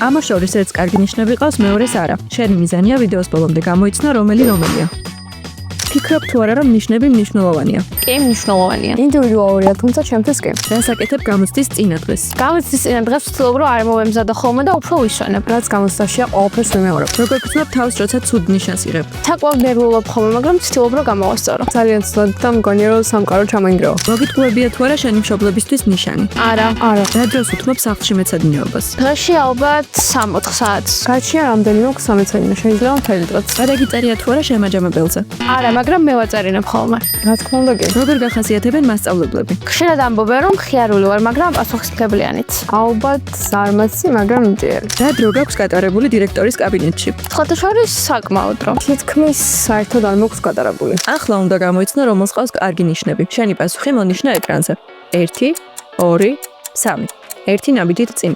ამას შორის ერთ კარგი ნიშნები ყავს, მეორეს არა. შენი მიზანია ვიდეოს ბოლომდე გამოიცნო რომელია. ფიქრობ თუ არა რომ ნიშნები მნიშვნელოვანია. კი, მნიშვნელოვანია. ინდივიდუალურია, თუმცა ჩემთვის კი. რას აკეთებ გამოცდის წინა დღეს? გამოცდის წინა დღეს ვცდილობ რომ არ მომემზადო ხოლმე და უფრო ვისვენებ. რაც გამოცდაშია ყოველფერს ვიმეორებ. როგორ გრძნობ თავს, როცა ცუდ ნიშანს იღებ? საკმაოდ ნერვიულობ ხოლმე, მაგრამ ვცდილობ რომ გამოვასწორო. ძალიან ცუდად და მგონია რომ სამყარო ჩამოინგრევა. მოგიტყუებია თუ არა შენი მშობლებისთვის ნიშანი? არა. რა დროს უთმობ სახლში მეცადინეობას? დღეში ალბათ 3-4 საათს. გაჩია რამდენიმე სამეცადინე, შეიძლება მთელი დღეც. გადაგიწერია თუ არა შემაჯამებელზე? არა, მაგრამ მე ვაწარინებ ხოლმე. რა თქმა უნდა კი. როგორ გახასიათებენ მასწავლებლები? ხშირად ამბობენ რომ ხიარული ვარ, მაგრამ პასუხისმგებლიანიც. ალბათ ზარმაცი, მაგრამ მჭიერი. რა დრო გაქვს გატარებული დირექტორის კაბინეტში? სხვათა შორის საკმაოდ დრო. თითქმის საერთოდ არ მაქვს გატარებული. ახლა უნდა გამოიცნო რომელს ყავს კარგი ნიშნები. შენი პასუხი მონიშნა ეკრანზე. 1, 2, 3. ერთი ნაბიჯით წინ.